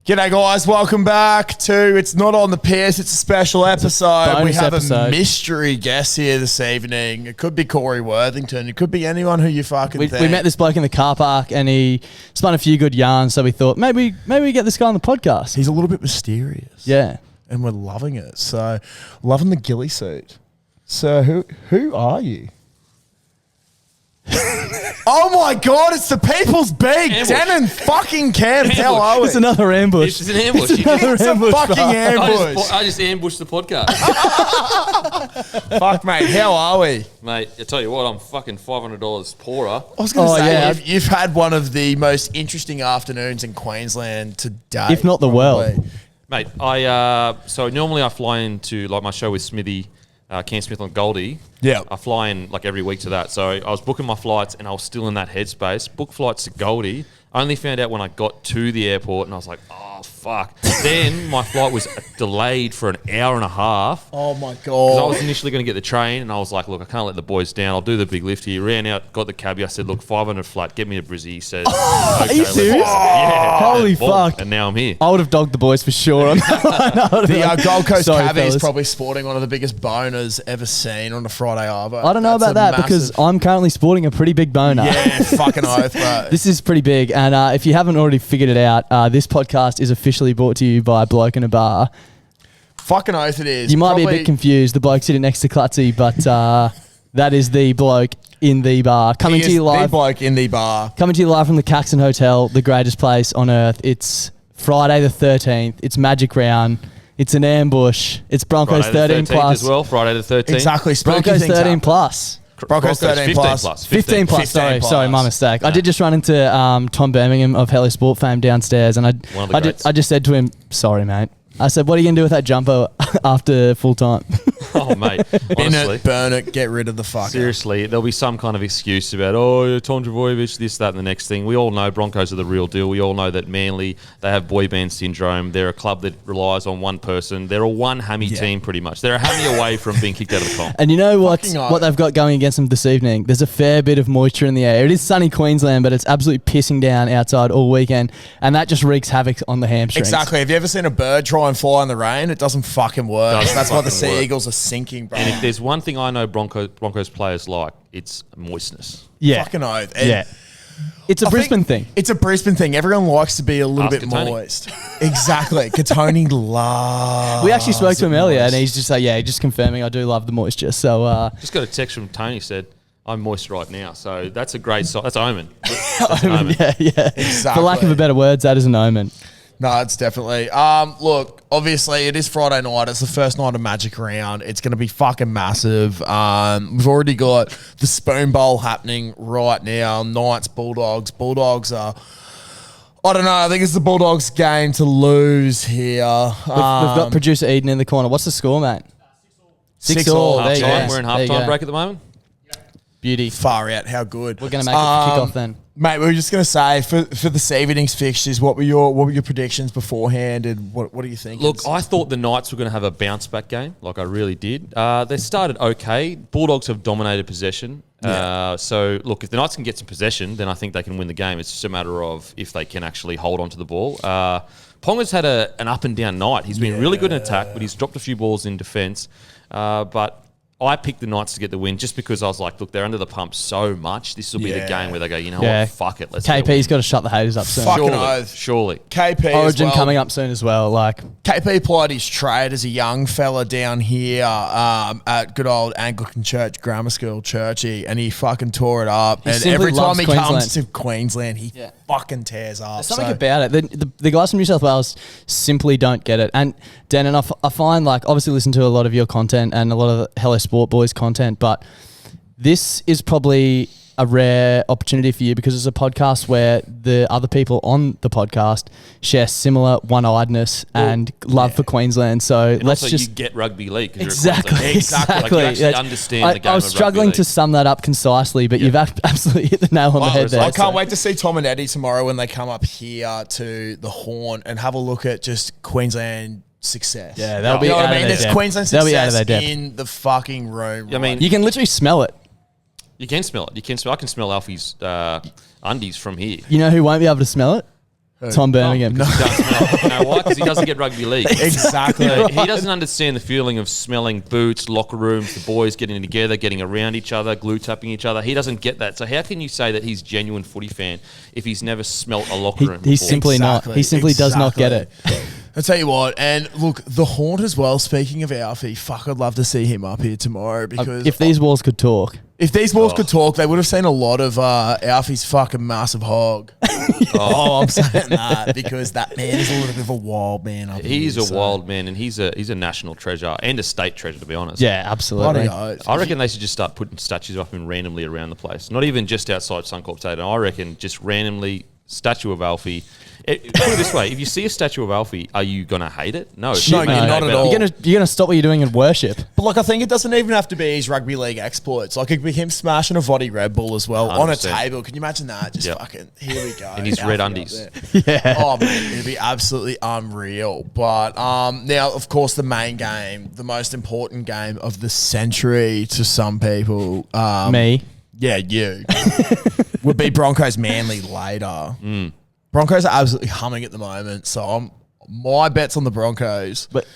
G'day guys, welcome back to It's Not On The Piss. It's a special episode. We have a mystery guest here this evening. It could be Corey Worthington. It could be anyone who you fucking think. We met this bloke in the car park and he spun a few good yarns, so we thought maybe we get this guy on the podcast. He's a little bit mysterious. Yeah. And we're loving it. So, loving the ghillie suit. So, who are you? Oh my God, it's the Peoples Beak, Denan fucking Kemp. How are we? It's another ambush. It's an ambush. It's a fucking ambush. I just ambushed the podcast. Fuck, mate, how are we? Mate, I tell you what, I'm fucking $500 poorer. I was going to say, you've had one of the most interesting afternoons in Queensland to date. If not the world. Mate, so normally I fly into like my show with Smithy, Cam Smith on Goldie. Yeah. I fly in like every week to that. So I was booking my flights and I was still in that headspace. Booked flights to Goldie. I only found out when I got to the airport and I was like, oh, fuck. Then my flight was delayed for an hour and a half. Oh, my God. Because I was initially going to get the train and I was like, look, I can't let the boys down. I'll do the big lift here. Ran out, got the cabbie. I said, look, 500 flat, get me to Brizzy. He said, are you serious? Yeah. Holy fuck. And now I'm here. I would have dogged the boys for sure on that one. The Gold Coast cabbie is fellas. probably sporting one of the biggest boners ever seen on a Friday arvo. I don't know about that because I'm currently sporting a pretty big boner. Yeah, fucking oath, bro. This is pretty big. And if you haven't already figured it out, this podcast is officially brought to you by Bloke In A Bar. Fucking oath it is. You might be a bit confused. The bloke sitting next to Clutzy, but that is the bloke in the bar. Coming to you live. The bloke in the bar. Coming to you live from the Caxton Hotel, the greatest place on earth. It's Friday the 13th. It's Magic Round. It's an ambush. It's Broncos Friday 13 plus. as well. Friday the 13th. Exactly. Broncos 13 plus. Broncos 13 plus. 15 plus. Sorry, my mistake. No. I did just run into Tom Birmingham of Hello Sport fame downstairs, and I just said to him, "Sorry, mate." I said, "What are you gonna do with that jumper after full time?" Oh, mate. Honestly, burn it, get rid of the fucker. Seriously, there'll be some kind of excuse about, Tom Trbojevic, this, that, and the next thing. We all know Broncos are the real deal. We all know that Manly, they have boy band syndrome. They're a club that relies on one person. They're a one hammy team, pretty much. They're a hammy away from being kicked out of the comp. And you know what they've got going against them this evening? There's a fair bit of moisture in the air. It is sunny Queensland, but it's absolutely pissing down outside all weekend, and that just wreaks havoc on the hamstrings. Exactly. Have you ever seen a bird try and fly in the rain? It doesn't fucking work. That's why the Sea Eagles are sinking, bro. And if there's one thing I know Broncos players like, it's moistness. Yeah. Fucking oath. Yeah. It's a Brisbane thing. It's a Brisbane thing. Everyone likes to be a little bit moist. Exactly. Katoni loves. We actually spoke to him earlier, and he's just like, just confirming I do love the moisture. So just got a text from Tony, said, I'm moist right now. So that's a great sign. That's omen. That's an omen. Yeah. Exactly. For lack of a better words, that is an omen. No, it's definitely. Look, obviously it is Friday night. It's the first night of Magic Round. It's going to be fucking massive. We've already got the Spoon Bowl happening right now. Knights, Bulldogs. Bulldogs are, I don't know, I think it's the Bulldogs game to lose here. We've got producer Eden in the corner. What's the score, mate? 6-6. Half time. We're in half-time break at the moment. Beauty. Far out. How good. We're going to make it for kickoff then. Mate, we were just going to say, for this evening's fixtures, what were your predictions beforehand, and what do you think? Look, I thought the Knights were going to have a bounce-back game, like I really did. They started okay. Bulldogs have dominated possession. So, look, if the Knights can get some possession, then I think they can win the game. It's just a matter of if they can actually hold on to the ball. Ponga's had an up-and-down night. He's been really good in attack, but he's dropped a few balls in defence. But I picked the Knights to get the win just because I was like, look, they're under the pump so much. This will be the game where they go, you know what, fuck it. Let's KP's got to shut the haters up soon. Fucking oath. Surely. KP Origin coming up soon as well. KP applied his trade as a young fella down here at good old Anglican Church Grammar School, Churchy, and he fucking tore it up. And every time he comes to Queensland, he fucking tears up. There's something about it. The guys from New South Wales simply don't get it. And Denan, I find, obviously listen to a lot of your content and a lot of the Hello Sport Boys content, but this is probably a rare opportunity for you because it's a podcast where the other people on the podcast share similar one-eyedness and love for Queensland. So and let's also just you get rugby league because exactly. Like you actually understand the game. I was struggling to sum that up concisely, but you've absolutely hit the nail on the head there. I can't wait to see Tom and Eddie tomorrow when they come up here to the Horn and have a look at just Queensland success. Yeah, they'll be out of their depth. There's Queensland success in the fucking room. I mean, you can literally smell it. You can smell it. I can smell Alfie's undies from here. You know who won't be able to smell it? Tom Birmingham. No. You know why? Because he doesn't get rugby league. Exactly. He doesn't understand the feeling of smelling boots, locker rooms, the boys getting together, getting around each other, glue tapping each other. He doesn't get that. So how can you say that he's genuine footy fan if he's never smelt a locker room He's before? simply not. He simply does not get it. I'll tell you what, and look, the Haunt as well, speaking of Alfie, fuck, I'd love to see him up here tomorrow because... If these walls could talk. If these balls could talk, they would have seen a lot of Alfie's fucking massive hog. I'm saying that because that man is a little bit of a wild man. He's a wild man, and he's a national treasure and a state treasure, to be honest. Yeah, absolutely. I reckon they should just start putting statues up him randomly around the place. Not even just outside Suncorp Stadium. I reckon just randomly statue of Alfie. Put it this way: if you see a statue of Alfie, are you gonna hate it? No, No, not at all. You're gonna stop what you're doing and worship. But like, I think it doesn't even have to be his rugby league exploits. Like, it could be him smashing a Voddy Red Bull as well 100%. on a table. Can you imagine that? Just fucking, here we go. In his red Alfie undies. Yeah. Oh man, it'd be absolutely unreal. But now, of course, the main game, the most important game of the century to some people. Me. Yeah, you. Would be Broncos Manly later. Broncos are absolutely humming at the moment, so my bet's on the Broncos. But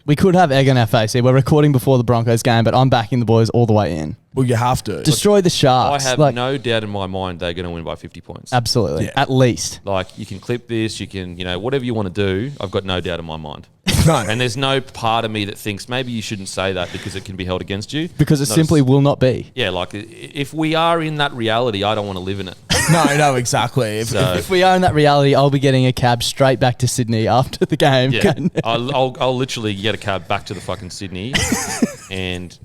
we could have egg on our face here. We're recording before the Broncos game, but I'm backing the boys all the way in. Well, you have to. Destroy the I Sharks. have no doubt in my mind they're going to win by 50 points. Absolutely. Yeah. At least. Like, you can clip this, you can, whatever you want to do, I've got no doubt in my mind. No. And there's no part of me that thinks maybe you shouldn't say that because it can be held against you. Because it simply will not be. Yeah, like, if we are in that reality, I don't want to live in it. No, exactly. If we are in that reality, I'll be getting a cab straight back to Sydney after the game. Yeah, I'll literally get a cab back to the fucking Sydney, and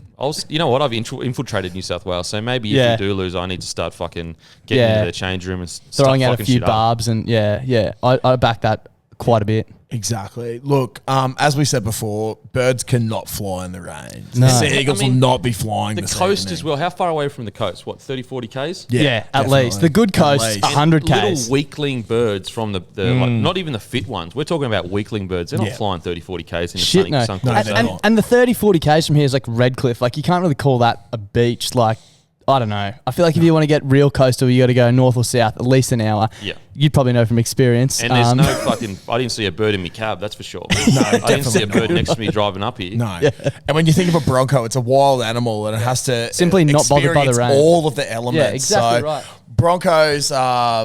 you know what? I've infiltrated New South Wales, so maybe if you do lose, I need to start fucking getting into the change room and throwing out a fucking few shit up. barbs and I back that quite a bit. Exactly. Look, as we said before, birds cannot fly in the rain. No. The Seagulls will not be flying The this coast evening. as well. How far away from the coast? What, 30, 40 Ks? Yeah, at definitely. least. The good coast, At least. 100 Little Ks. weakling birds from the like, not even the fit ones. We're talking about weakling birds. They're not Yeah. flying 30, 40 Ks in the Shit, sunny no. sun. No, they're not. And the 30, 40 Ks from here is like Redcliffe. Like, you can't really call that a beach. Like, I don't know. I feel like if you want to get real coastal, you got to go north or south, at least an hour. Yeah. You'd probably know from experience. And there's no fucking... I didn't see a bird in my cab, that's for sure. No, I didn't see a definitely bird next to me driving up here. No. And when you think of a bronco, it's a wild animal and it has to Simply not bothered by the experience rain. all of the elements. Yeah, exactly so right. Broncos, I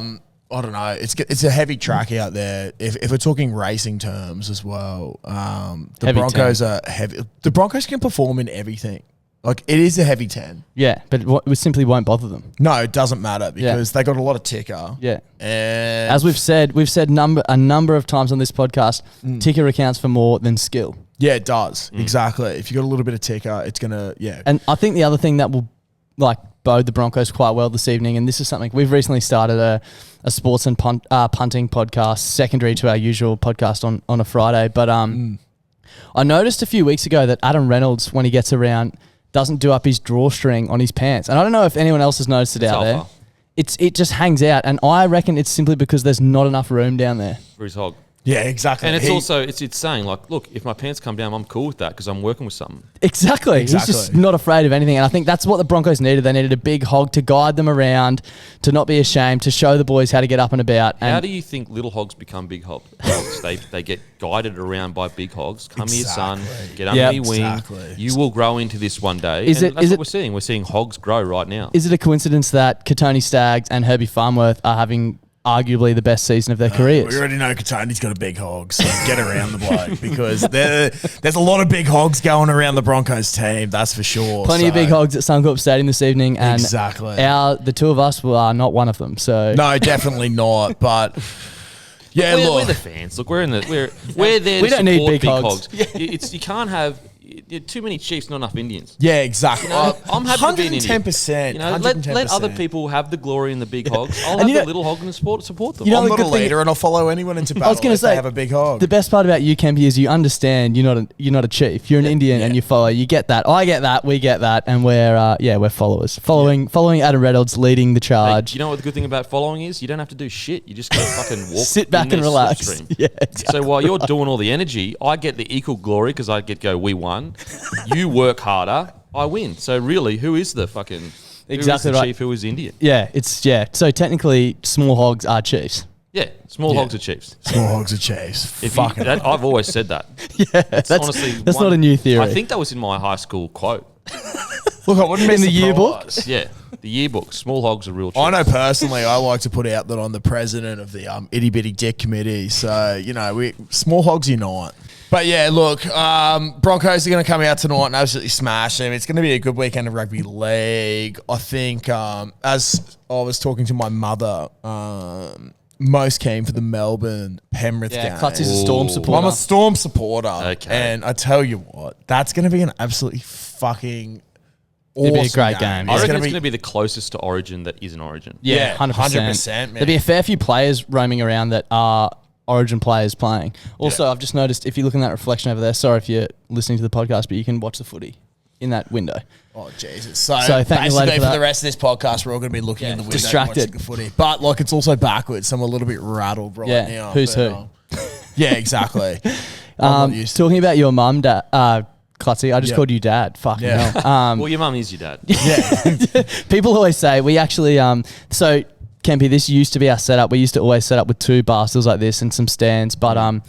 don't know. It's a heavy track out there. If we're talking racing terms as well, the Heavy Broncos 10. are heavy. The Broncos can perform in everything. Like, it is a heavy 10. Yeah, but we simply won't bother them. No, it doesn't matter because they got a lot of ticker. Yeah. And As we've said a number of times on this podcast, ticker accounts for more than skill. yeah, it does. Exactly. If you got a little bit of ticker, it's going to, And I think the other thing that will bode the Broncos quite well this evening, and this is something we've recently started a sports and punting podcast secondary to our usual podcast on a Friday. But I noticed a few weeks ago that Adam Reynolds, when he gets around, doesn't do up his drawstring on his pants. And I don't know if anyone else has noticed it out there. alpha. It just hangs out, and I reckon it's simply because there's not enough room down there. For his hog. yeah, exactly. And it's also, it's saying, like, look, if my pants come down, I'm cool with that because I'm working with something. Exactly. He's just Exactly. not afraid of anything. And I think that's what the Broncos needed. They needed a big hog to guide them around, to not be ashamed, to show the boys how to get up and about. And How do you think little hogs become big hogs? They get guided around by big hogs. Come here, son. Exactly. Get under Yep. your wing. Exactly. You will grow into this one day. Is And it- that's is what it- we're seeing. We're seeing hogs grow right now. is it a coincidence that Katoni Staggs and Herbie Farnworth are having arguably the best season of their careers? We already know Katoni's got a big hog, so get around the bloke because there's a lot of big hogs going around the Broncos team, that's for sure. Plenty of big hogs at Suncorp Stadium this evening, and Exactly. the two of us are not one of them. So No, definitely not. But yeah, we're look, the fans. Look, we're there. We to don't need support big hogs. You can't have too many Chiefs, not enough Indians. yeah, exactly. I'm happy to be an Indian. 110%. You know, let other people have the glory in the big hogs. I'll And have you the know- little hog and support them. You know I'm the not a good thing- leader, and I'll follow anyone into battle. I was going to if they say, have a big hog. the best part about you, Kempy, is you understand you're not a chief. You're an Indian and you follow. You get that. I get that. We get that, and we're followers. Following Adam Reynolds leading the Hey, charge. you know what the good thing about following is? You don't have to do shit. You just go fucking walk. Sit back in and their relax. slipstream. Yeah, exactly. So while you're doing all the energy, I get the equal glory because I get to go, we won. You work harder, I win. So really, who is the fucking Exactly who is the right. chief? Who is Indian? Yeah, So technically, small hogs are chiefs. Yeah, small hogs are Chiefs. Small hogs are Chiefs. Fucking I've always said that. Yeah, It's honestly that's not a new theory. I think that was in my high school quote. Look, I wouldn't be In the yearbook? surprised. Yeah, the yearbook. Small hogs are real Chiefs. I know personally, I like to put out that I'm the president of the itty bitty dick committee. So we small hogs unite. But yeah, look, Broncos are going to come out tonight and absolutely smash them. It's going to be a good weekend of rugby league. I think, as I was talking to my mother, most keen for the Melbourne Penrith game. Klutz is a Storm supporter. I'm a Storm supporter. Okay. And I tell you what, that's going to be an absolutely fucking awesome It'd be a great game. I It's reckon going it's to going to be the closest to Origin that is an Origin. Yeah, 100%. man. There'll be a fair few players roaming around that are Origin players playing. Also, I've just noticed, if you look in that reflection over there, sorry if you're listening to the podcast, but you can watch the footy in that window. Oh, Jesus. So thank you later basically for for that. the rest of this podcast, we're all going to be looking in the window distracted. and watching the footy. But, like, it's also backwards, so I'm a little bit rattled right Yeah, now. who's but, who? Yeah, exactly. I'm not used to Talking about your mum, Klutzy, I just Yeah. called you Dad. Fucking Yeah. hell. Well, your mum is your dad. Yeah. People always say, we actually, so Kempy, this used to be our setup. We used to always set up with 2 bar stools like this and some stands. But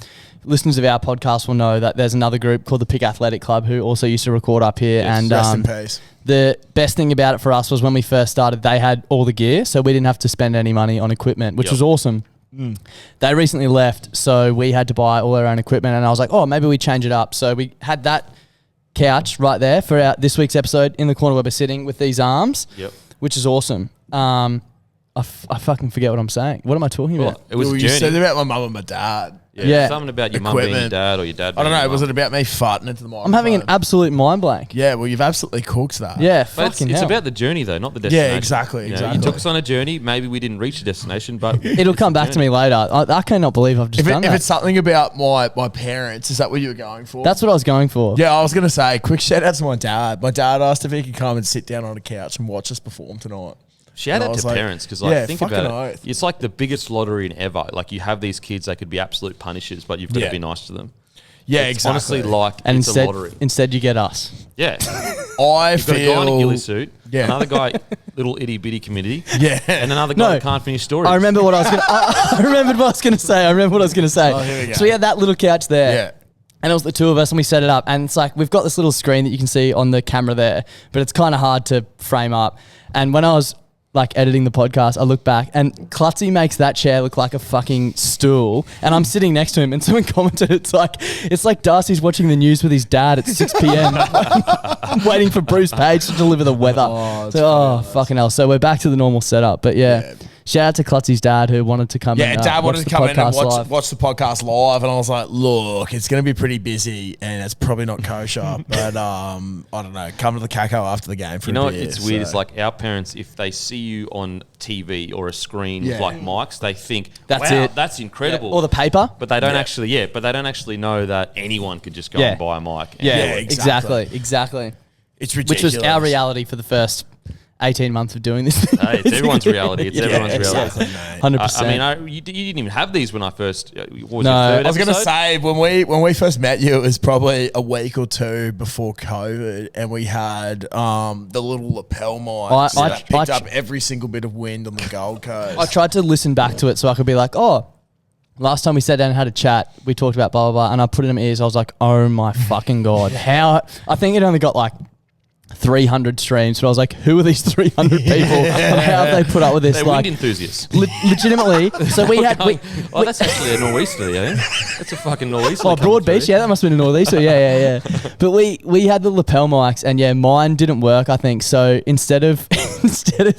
listeners of our podcast will know that there's another group called the Pick Athletic Club who also used to record up here. Yes. And Rest in peace. the best thing about it for us was when we first started, they had all the gear, so we didn't have to spend any money on equipment, which Yep. was awesome. They recently left, so we had to buy all our own equipment, and I was like, oh, maybe we change it up. So we had that couch right there for this week's episode in the corner where we're sitting with these arms, Yep. which is awesome. I fucking forget what I'm saying. What am I talking about? Well, it was Well, a you said journey. about my mum and my dad. Yeah. Something about your mum being your Equipment. dad or your dad I being don't know. your Was mum. it about me farting into the microphone? I'm having an absolute mind blank. Yeah, well, you've absolutely cooked that. Yeah, But it's fucking hell. about the journey, though, not the destination. exactly, You exactly. took us on a journey. Maybe we didn't reach the destination, but It'll come back to me later. I cannot believe I've just done If that. it's something about my parents, is that what you were going for? That's what I was going for. Yeah, I was going to say, quick shout out to my dad. My dad asked if he could come and sit down on a couch and watch us perform tonight. shout And I out was to like, parents because, yeah, think fucking about oath. it. It's like the biggest lottery in ever. Like, you have these kids, they could be absolute punishers, but you've got Yeah. to be nice to them. Yeah, It's exactly. honestly like And it's a lottery. instead you get us. Yeah. I You've got a guy in a ghillie feel. suit, Yeah. another guy, little itty bitty committee, Yeah. and another guy No. who can't finish stories. I remember what I was going to I remembered what I was going to say. Oh, here we go. So we had that little couch there. Yeah. And it was the 2 of us and we set it up. And it's like, we've got this little screen that you can see on the camera there, but it's kind of hard to frame up. And when I was like editing the podcast, I look back and Klutzy makes that chair look like a fucking stool. And I'm sitting next to him and someone commented, it's like Darcy's watching the news with his dad at 6 p.m. waiting for Bruce Page to deliver the weather. Fucking hell. So we're back to the normal setup. But yeah. Shout out to Klutzy's dad who wanted to come Yeah, and Dad watch wanted to the come in and podcast watch the podcast live, and I was like, "Look, it's going to be pretty busy, and it's probably not kosher, but I don't know. Come to the Caco after the game for You know a what? beer." It's weird. so. It's like our parents, if they see you on TV or a screen with Yeah. like mics, they think, That's wow, it. that's incredible. Or the paper. But they don't Yeah. actually know that anyone could just go Yeah. and buy a mic. and Yeah, do it. exactly. it's Which ridiculous. was our reality for the first 18 months of doing this. Hey, it's everyone's reality. It's everyone's reality. exactly, mate. 100%. I mean, you didn't even have these when I first. What was No, it, third I was going to episode? say when we first met you, it was probably a week or 2 before COVID, and we had the little lapel mics I- that picked I- up every single bit of wind on the Gold Coast. I tried to listen back to it so I could be like, oh, last time we sat down and had a chat, we talked about blah, blah, blah, and I put it in my ears. I was like, oh my fucking God. How? I think it only got like 300 streams, but I was like, who are these 300 people? And how have they put up with this? They're Like, wind enthusiasts. legitimately. So we had... Oh, that's actually a nor'easter, yeah. That's a fucking nor'easter. Oh, coming Broad through. Beach, yeah, that must have been a northeaster. Yeah. But we had the lapel mics, and yeah, mine didn't work, I think. So instead of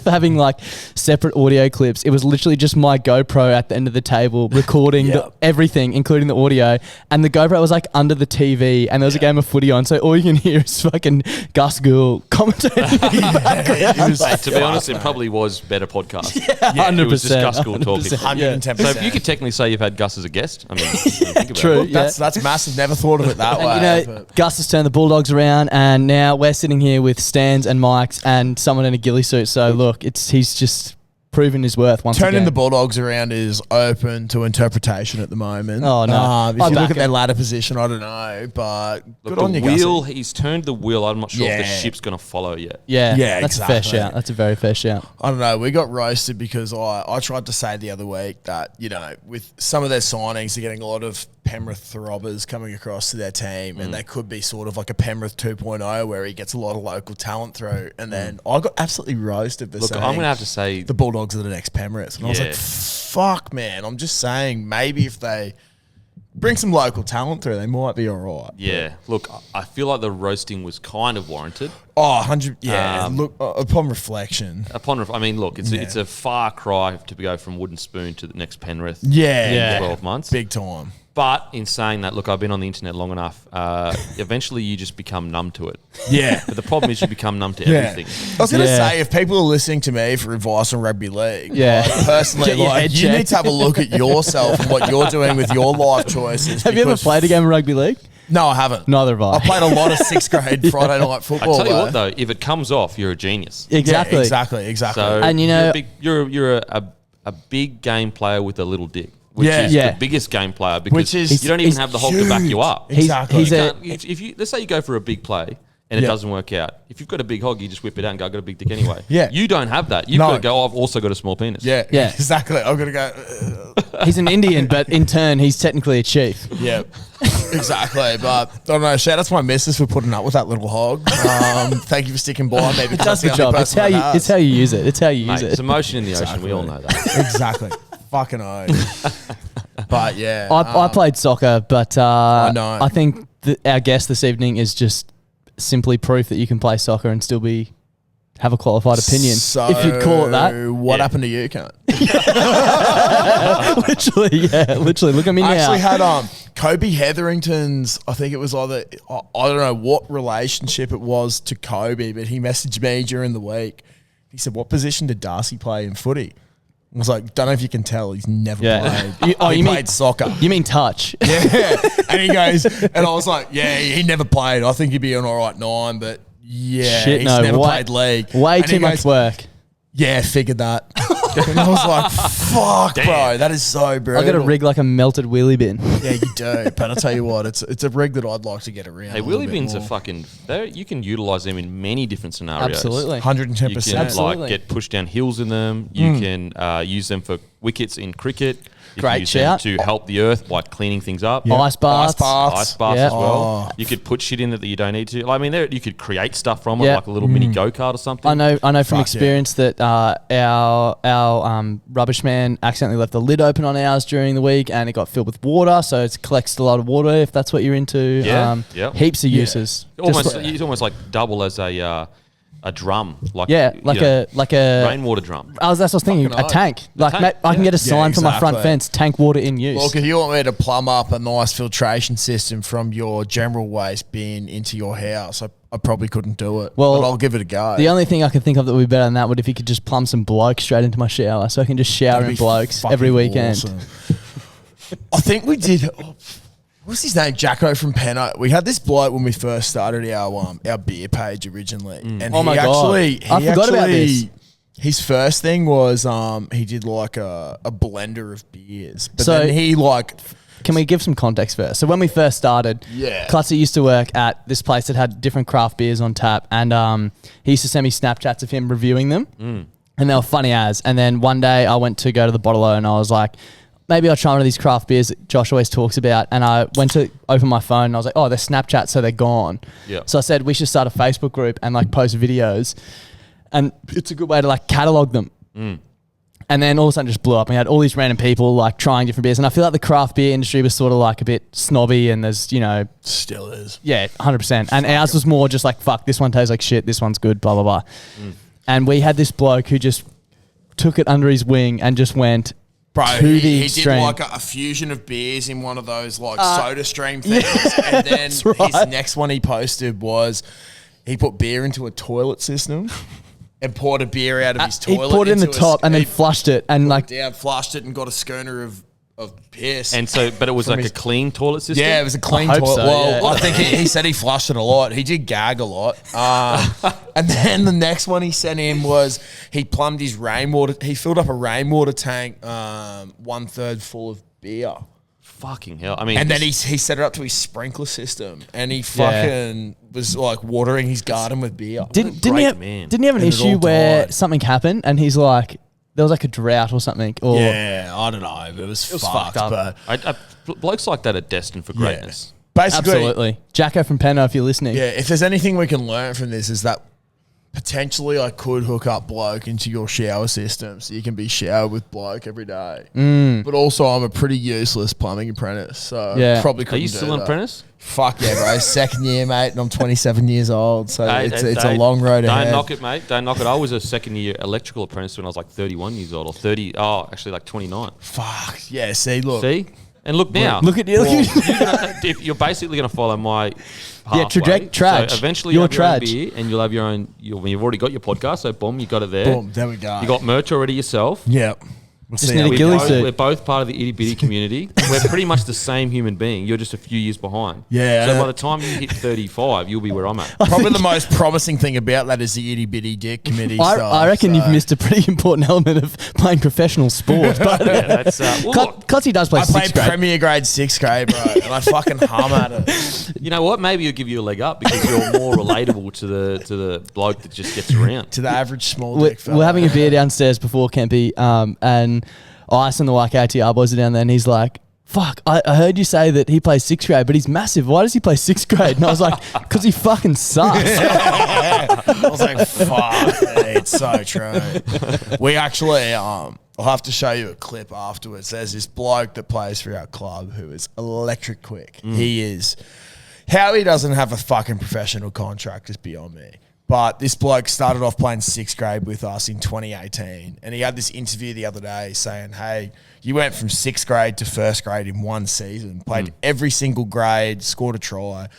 having like separate audio clips, it was literally just my GoPro at the end of the table recording everything, including the audio. And the GoPro was like under the TV, and there was a game of footy on, so all you can hear is fucking Gus Gould commentating in the background. It was Hey, to be fuck, honest, mate. it probably was better podcast. Yeah, It was just 100%, Gus Gould talking. 100%. 110%. So if you could technically say you've had Gus as a guest, I mean, when you think about True. it. That's massive. Never thought of it that way. And, you know, but- Gus has turned the Bulldogs around, and now we're sitting here with stands and mics and someone in a ghillie suit. So look, he's just proven his worth once Turning again. the Bulldogs around is open to interpretation at the moment. Oh, no. If you look at their ladder position, I don't know, but Look, good on you, wheel, Gussie. he's turned the wheel. I'm not sure if the Yeah. ship's going to follow yet. Yeah, Yeah, that's a fair exactly. shout. That's a very fair shout. I don't know. We got roasted because I tried to say the other week that, you know, with some of their signings, they're getting a lot of Penrith throbbers coming across to their team, and they could be sort of like a Penrith 2.0 where he gets a lot of local talent through. And then I got absolutely roasted for Look, saying I'm going to have to say the Bulldogs are the next Penrith. And I was Yeah. like, fuck, man. I'm just saying maybe if they bring some local talent through, they might be all right. Yeah, look, I feel like the roasting was kind of warranted. Oh, 100. Yeah. Look, upon reflection. I mean, look, it's a far cry to go from Wooden Spoon to the next Penrith. Yeah. in 12 months. Big time. But in saying that, look, I've been on the internet long enough. Eventually, you just become numb to it. Yeah. But the problem is, you become numb to Yeah. everything. I was going to Yeah. say, if people are listening to me for advice on rugby league, Yeah. like, personally, Get your like, head you checked. need to have a look at yourself and what you're doing with your life choices. Have you ever because- played a game of rugby league? No, I haven't. Neither have I. I played a lot of 6th grade Friday night I football. tell you what, though, if it comes off, you're a genius. Exactly. Yeah, exactly. So, And you know- you're a big game player with a little dick, which Yeah. is Yeah. the biggest game player because Which is- you don't even he's have the hog to back you up. huge. Exactly. He's You a, can't- if you let's say you go for a big play and it Yeah. doesn't work out, if you've got a big hog, you just whip it out and go, "I've got a big dick anyway." Yeah. You don't have that. You've No. got to go, "I've also got a small penis." Yeah, Yeah. exactly. I'm going to go, he's an Indian, but in turn, he's technically a chief. yeah, exactly. But I don't know. Shout out to my missus for putting up with that little hog. Thank you for sticking by me. It does the job. It's how you use it. It's how you use Mate, it. it's emotion in the ocean. We all know that. Exactly. Fucking oath. But yeah. I played soccer, but know. I think our guest this evening is just simply proof that you can play soccer and still have a qualified opinion, So if you'd call it that. What Yeah. happened to you, cunt? literally. Look at me I now. actually had Kobe Hetherington's, I think it was either, I don't know what relationship it was to Kobe, but he messaged me during the week. He said, what position did Darcy play in footy? I was like, don't know if you can tell, he's never Yeah. played. You He mean played soccer. You mean touch? Yeah. And he goes, and I was like, yeah, he never played. I think he'd be an all right 9, but yeah, Shit, he's no. never Way- played league. Way And he too much goes, work. Yeah, figured that. And I was like, fuck, bro, that is so brutal. I got a rig like a melted wheelie bin. Yeah, you do. But I'll tell you what, it's a rig that I'd like to get around. Hey, a little wheelie bit bins are more. fucking. You can utilize them in many different scenarios. Absolutely. 110%. You can Absolutely. like get pushed down hills in them. You can use them for wickets in cricket. You Great can use them shout. to help the earth by cleaning things up. Yeah. Ice baths. Ice baths. Ice baths Yeah. as well. Oh. You could put shit in it that you don't need to. Like, I mean, you could create stuff from Yeah. it, like a little mini go-kart or something. I know from Fuck yeah. experience that our rubbish man accidentally left the lid open on ours during the week, and it got filled with water. So it collects a lot of water if that's what you're into. Yeah, yeah. Heaps of uses. Almost, Just- it's almost like double as a drum. Like yeah, you like know, a rainwater drum. that's what I was thinking. Fucking A tank. Like tank, I can yeah. get a sign from my front exactly. fence. Tank water in use. Look, if you want me to plumb up a nice filtration system from your general waste bin into your house, I probably couldn't do it. Well, but I'll give it a go. The only thing I could think of that would be better than that would if you could just plumb some blokes straight into my shower, so I can just shower That'd in be blokes fucking every weekend. awesome. I think we did. What's his name? Jacko from Penno. We had this bloke when we first started our beer page originally, and Oh my God. I forgot about this. His first thing was he did like a blender of beers, but So- then he like Can we give some context first? So when we first started, Yeah. Klutzy used to work at this place that had different craft beers on tap, and he used to send me Snapchats of him reviewing them, and they were funny as. And then one day I went to go to the bottle-o and I was like, maybe I'll try one of these craft beers that Josh always talks about. And I went to open my phone and I was like, oh, they're Snapchats, so they're gone. Yeah. So I said, we should start a Facebook group and like post videos. And it's a good way to like catalog them. And then all of a sudden it just blew up. And we had all these random people like trying different beers. And I feel like the craft beer industry was sort of like a bit snobby, and there's, still is. yeah, 100%. And ours was more just like, fuck, this one tastes like shit, this one's good, blah, blah, blah. And we had this bloke who just took it under his wing and just went Bro, to the he did extreme. like a fusion of beers in one of those like soda stream things. And then that's right. his next one he posted was he put beer into a toilet system and poured a beer out of his He toilet. poured it in the into top and then he flushed it and like, down, flushed it and got a schooner of of piss. And so, but it was like a clean toilet system? Yeah, it was a clean I hope toilet. so, Well, yeah. I think he said he flushed it a lot. He did gag a lot. And then the next one he sent in was he plumbed his rainwater. He filled up a rainwater tank 1/3 full of beer. Fucking hell. I mean, And then he set it up to his sprinkler system, and he fucking was like watering his garden with beer. Didn't great he have, man. didn't he have an And it issue all where died. something happened and he's like, there was like a drought or something? Or Yeah, I don't know. It was fucked fucked up. but blokes like that are destined for greatness. basically, Absolutely. Jacko from Penno, if you're listening. yeah. If there's anything we can learn from this, is that potentially I could hook up Bloke into your shower system, so you can be showered with Bloke every day. But also, I'm a pretty useless plumbing apprentice, so Yeah. probably Are couldn't you do still an that. apprentice? Fuck yeah, bro. Second year, mate, and I'm 27 years old, so Hey, it's hey, a long road ahead. Don't knock it, mate. Don't knock it. I was a second year electrical apprentice when I was like 31 years old, or 30. Oh, actually, like 29. Fuck yeah. See, look. See? And look now. Look at you. You're basically going to follow my pathway. traj. So eventually Your you'll have your own traj. beer and you'll have your own. You've already got your podcast, so boom, you got it there. Boom. There we go. You got merch already yourself. Yep. We'll Just see need how a we ghillie go. suit. We're both part of the itty bitty community. We're pretty much the same human being. You're just a few years behind. Yeah. So by the time you hit 35, you'll be where I'm at. Probably the most promising thing about that is the itty bitty dick committee stuff. I reckon you've so. missed a pretty important element of playing professional sport. But Yeah, that's well, Clutzy does play I played sixth grade. Premier Grade 6th grade, bro, and I fucking hum at it. you know what? Maybe it'll give you a leg up because you're more relatable to the bloke that just gets around. To the average small We're, dick fella. we're having a beer downstairs before Kempy, and Ice and the YKTR boys are down there, and he's like, fuck, I heard you say that he plays sixth grade, but he's massive. Why does he play sixth grade? And I was like, because he fucking sucks. I was like, fuck, it's so true. We actually, I'll have to show you a clip afterwards. There's this bloke that plays for our club who is electric quick. He is. How he doesn't have a fucking professional contract is beyond me. But this bloke started off playing sixth grade with us in 2018. And he had this interview the other day saying, hey, you went from sixth grade to first grade in one season, played every single grade, scored a try.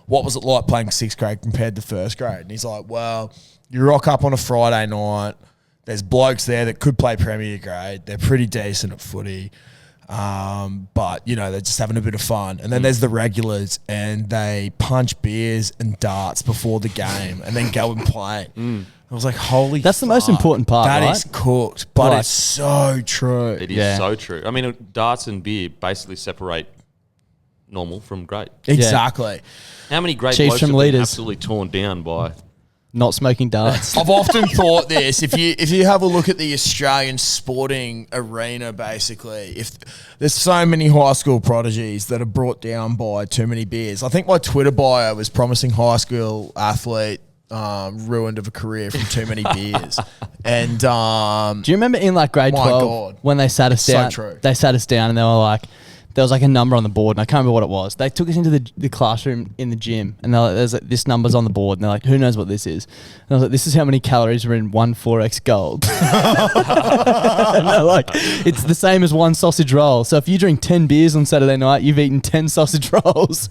What was it like playing sixth grade compared to first grade? And he's like, well, you rock up on a Friday night. There's blokes there that could play Premier grade. They're pretty decent at footy. But, you know, they're just having a bit of fun. And then there's the regulars, and they punch beers and darts before the game and then go and play. I was like, holy That's the most fuck, important part, That right? is cooked, but Like- it's so true. It is Yeah. so true. I mean, darts and beer basically separate normal from great. Exactly. How many great Chiefs blokes from have been leaders. absolutely torn down by? Not smoking darts. I've often thought this. If you have a look at the Australian sporting arena, basically, if there's so many high school prodigies that are brought down by too many beers. I think my Twitter bio was promising high school athlete ruined of a career from too many beers. And Do you remember in like grade My 12 God. when they sat us So down? true. They sat us down and they were like, there was like a number on the board, and I can't remember what it was. They took us into the classroom in the gym, and they're like, there's like, this number's on the board, and they're like, who knows what this is? And I was like, this is how many calories are in 1 4X gold. And they're like, it's the same as one sausage roll. So if you drink 10 beers on Saturday night, you've eaten 10 sausage rolls.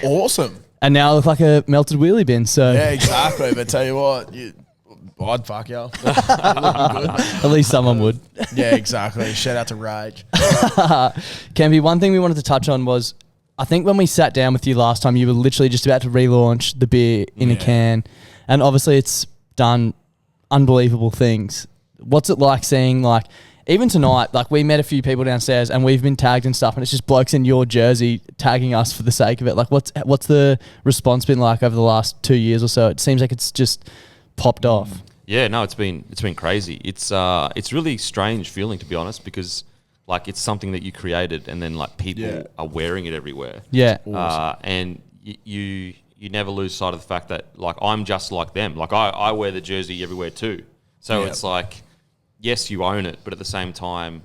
awesome. And now I look like a melted wheelie bin. So Yeah, exactly. But tell you what, I'd fuck you. You're looking good. at least someone would. Yeah, exactly. Shout out to Rage. Kempy, one thing we wanted to touch on was, I think when we sat down with you last time, you were literally just about to relaunch the beer in a can. And obviously it's done unbelievable things. What's it like seeing, like, even tonight, like, we met a few people downstairs and we've been tagged and stuff, and it's just blokes in your jersey tagging us for the sake of it. Like, what's the response been like over the last 2 years or so? It seems like it's just popped off. Yeah, no, it's been crazy. It's really strange feeling, to be honest, because like it's something that you created and then like people are wearing it everywhere. Yeah. And you never lose sight of the fact that like I'm just like them. Like I wear the jersey everywhere too. So it's like, yes, you own it, but at the same time,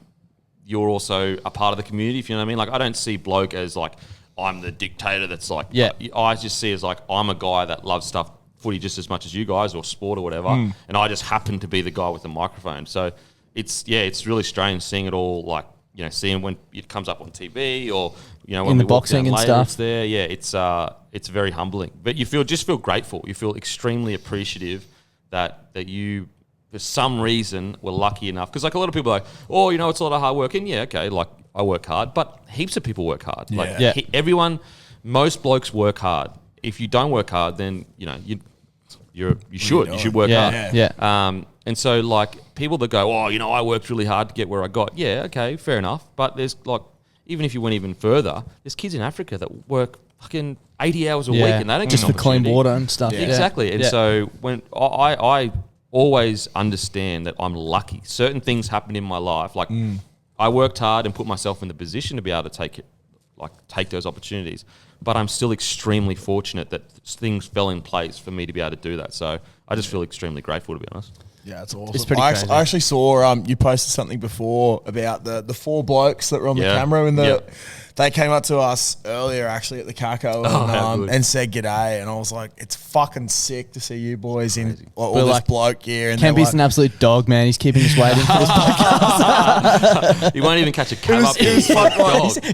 you're also a part of the community, if you know what I mean. Like I don't see bloke as like I'm the dictator that's like, I just see it as like I'm a guy that loves stuff, footy just as much as you guys or sport or whatever, and I just happen to be the guy with the microphone. So it's really strange seeing it all, like, you know, seeing when it comes up on TV or, you know, when In we the walk boxing down and later, stuff. it's there. Yeah, it's very humbling. But you feel grateful. You feel extremely appreciative that you for some reason we're lucky enough, because like a lot of people are like, oh, it's a lot of hard work, and yeah, okay, like I work hard, but heaps of people work hard. Yeah. Like everyone, most blokes work hard. If you don't work hard, then you should work hard. Yeah. And so like people that go, oh, I worked really hard to get where I got. Yeah, okay, fair enough. But there's like, even if you went even further, there's kids in Africa that work fucking 80 hours a week, and they don't just get an for clean opportunity. water and stuff. Yeah. Exactly. And so when I always understand that I'm lucky. Certain things happen in my life. Like I worked hard and put myself in the position to be able to take those opportunities. But I'm still extremely fortunate that things fell in place for me to be able to do that. So I just feel extremely grateful, to be honest. Yeah, it's awesome. It's pretty I crazy. actually saw you posted something before about the 4 blokes that were on the camera in the. They came up to us earlier actually at the Caco and said g'day, and I was like, it's fucking sick to see you boys in all this bloke gear. And Kempy's an absolute dog, man. He's keeping us waiting for this podcast. You won't even catch a cab up. He's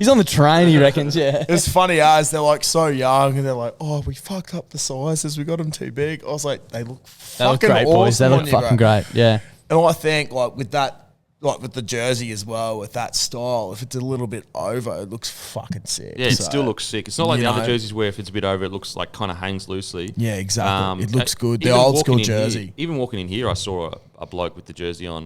on the train, he reckons, yeah. It's funny as they're like so young and they're like, oh, we fucked up the sizes, we got them too big. I was like, they look fucking great, awesome boys. They look on you, fucking bro. great, yeah. And I think like with that, like with the jersey as well, with that style, if it's a little bit over, it looks fucking sick. Yeah, it still looks sick. It's not like the other jerseys where if it's a bit over, it looks like kind of hangs loosely. Yeah, exactly. It looks good. The Even old walking school in jersey. Here, even walking in here, I saw a bloke with the jersey on.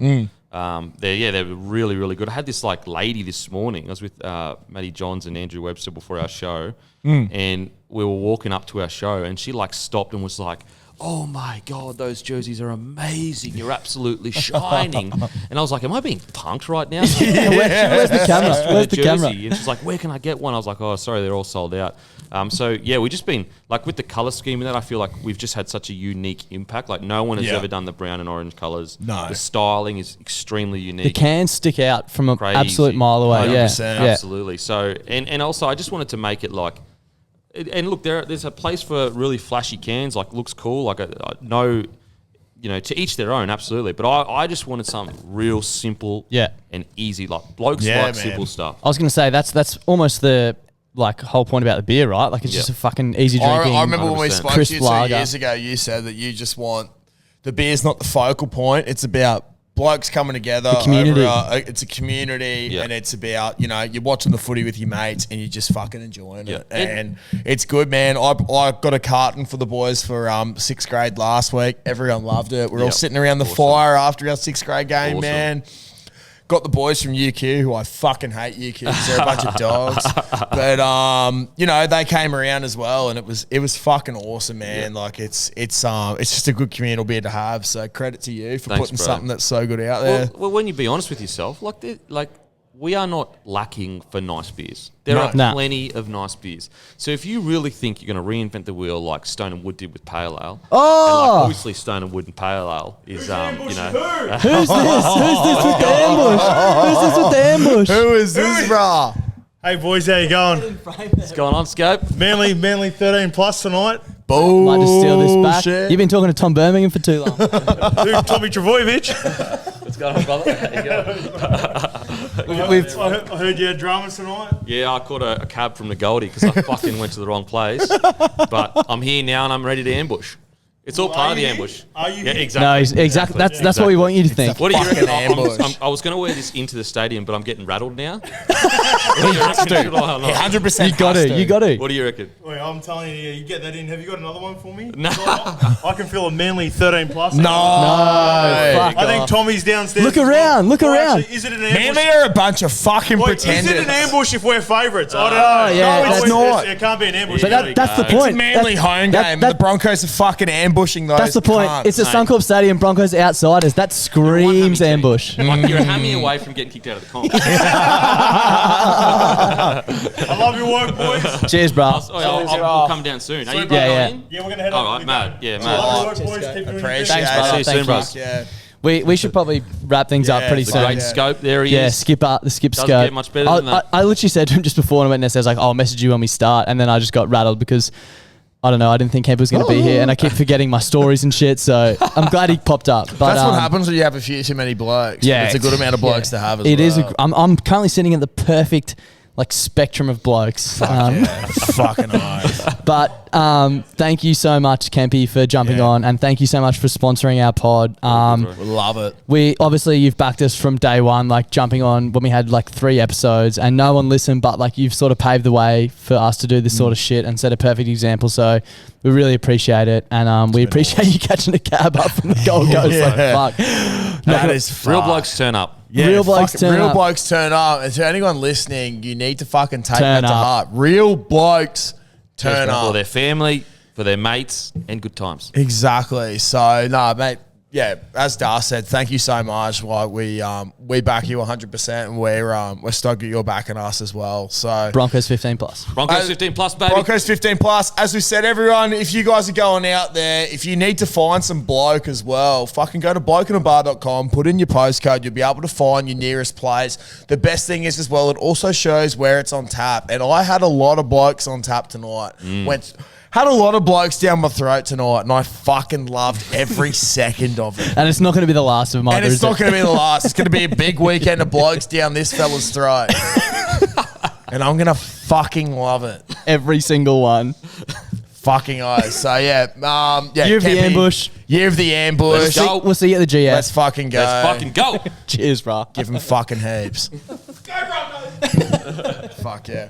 They were really, really good. I had this like lady this morning. I was with Matty Johns and Andrew Webster before our show, and we were walking up to our show, and she like stopped and was like, oh my God, those jerseys are amazing. You're absolutely shining. And I was like, am I being punked right now? Where's the camera? Where's the camera? And she's like, where can I get one? I was like, oh, sorry, they're all sold out. So yeah, we've just been like with the color scheme and that, I feel like we've just had such a unique impact. Like no one has ever done the brown and orange colors. No. The styling is extremely unique. The cans stick out from an Crazy. absolute mile away. 100%. Yeah. Absolutely. So, and also I just wanted to make it like, and look, there's a place for really flashy cans, like looks cool, like no, to each their own, absolutely. But I just wanted something real simple and easy. Like blokes like simple stuff. I was going to say, that's almost the like whole point about the beer, right? Like it's just a fucking easy drinking. I remember when we 100%. spoke to crisp you 2 lager. years ago, you said that you just want, the beer's not the focal point, it's about blokes coming together. The community. It's a community, and it's about, you're watching the footy with your mates and you're just fucking enjoying it. And it's good, man. I got a carton for the boys for 6th grade last week. Everyone loved it. We're all sitting around the fire after our 6th grade game, man. Got the boys from UQ, who I fucking hate UQ because they're a bunch of dogs. But they came around as well, and it was fucking awesome, man. Like it's just a good communal beer to have. So credit to you for putting something that's so good out there. Well, when you be honest with yourself, like we are not lacking for nice beers. There are plenty of nice beers. So if you really think you're going to reinvent the wheel like Stone and Wood did with Pale Ale, and like obviously Stone and Wood and Pale Ale is, Who's this? Who's this with the ambush? Who's this with the ambush? Who is this, brah? Hey boys, how you going? What's going on, Scope? Manly 13 plus tonight. Bullshit. Might just steal this back. You've been talking to Tom Birmingham for too long. Dude, Tommy Travojevic. What's going on, brother? How you going? I heard you had dramas tonight. Yeah, I caught a cab from the Goldie because I fucking went to the wrong place. But I'm here now and I'm ready to ambush. It's all part of the ambush. Are you? Yeah, here? exactly. No, exactly. That's what we want you to think. What do you reckon? ambush. I was going to wear this into the stadium, but I'm getting rattled now. He has to. 100%. You got to. You got to. What do you reckon? Wait, I'm telling you, you get that in. Have you got another one for me? No. I can feel a Manly 13 plus. No. Fuck I think off. Tommy's downstairs. Look around. Look Or around. actually, is it an ambush? Manly are a bunch of fucking Wait, is pretenders. it an ambush if we're favourites? I don't know. yeah, No, that's not. It can't be an ambush. But that's the It's a point. Manly home game. The Broncos are fucking ambushing those. That's the point. cunts. It's a Suncorp Stadium, Broncos outsiders. That screams ambush. Like you're a hammy away from getting kicked out of the comp. I love your work, boys. Cheers, bro. I'll come down soon. Are you Yeah, yeah. going in? Yeah, we're going to head All up. right, mad. Yeah, I mad. love your work, boys. Keep doing your Appreciate thing. Thanks, brother. See you soon, Thanks, bro. Ross. Yeah. We should probably wrap things up Yeah, pretty the soon. Great scope. There he Yeah, is. skip the skip Doesn't scope. get much better than that. I literally said to him just before, and I went and I was like, I'll message you when we start. And then I just got rattled because, I don't know, I didn't think Kemp was going to be here. And I keep forgetting my stories and shit. So I'm glad he popped up. But, That's what happens when you have a few too many blokes. Yeah, It's a good amount of blokes to have as It well. is. I'm currently sitting at the perfect like spectrum of blokes. Fucking oath. But thank you so much, Kempy, for jumping on, and thank you so much for sponsoring our pod. We love it. We obviously, you've backed us from day one, like jumping on when we had like 3 episodes and no one listened, but like you've sort of paved the way for us to do this sort of shit and set a perfect example. So we really appreciate it, and we appreciate you catching a cab up from the Gold Coast. Like, fuck. That is Real fuck. blokes turn up. Yeah, Real blokes turn real up. blokes turn up. And to anyone listening, you need to fucking take Turn that to up. heart. Real blokes turn For up. their family, for their mates, and good times. Exactly. So, no, mate. Yeah, as Dar said, thank you so much. Like we back you 100%, and we're stoked that you're backing us as well. So Broncos 15 plus. Broncos 15 plus, baby. Broncos 15 plus. As we said, everyone, if you guys are going out there, if you need to find some bloke as well, fucking go to blokeinabar.com, put in your postcode, you'll be able to find your nearest place. The best thing is as well, it also shows where it's on tap. And I had a lot of blokes on tap tonight. Had a lot of blokes down my throat tonight, and I fucking loved every second of it. And it's not going to be the last of them either, And it's is not it? going to be the last. It's going to be a big weekend of blokes down this fella's throat. And I'm going to fucking love it. Every single one. Fucking eyes. So, yeah. Year of the Kempy, ambush. Year of the ambush. Let's go. We'll see you at the GS. Let's fucking go. Let's fucking go. Cheers, bro. Give him fucking heaps. Go, Broncos! Fuck yeah.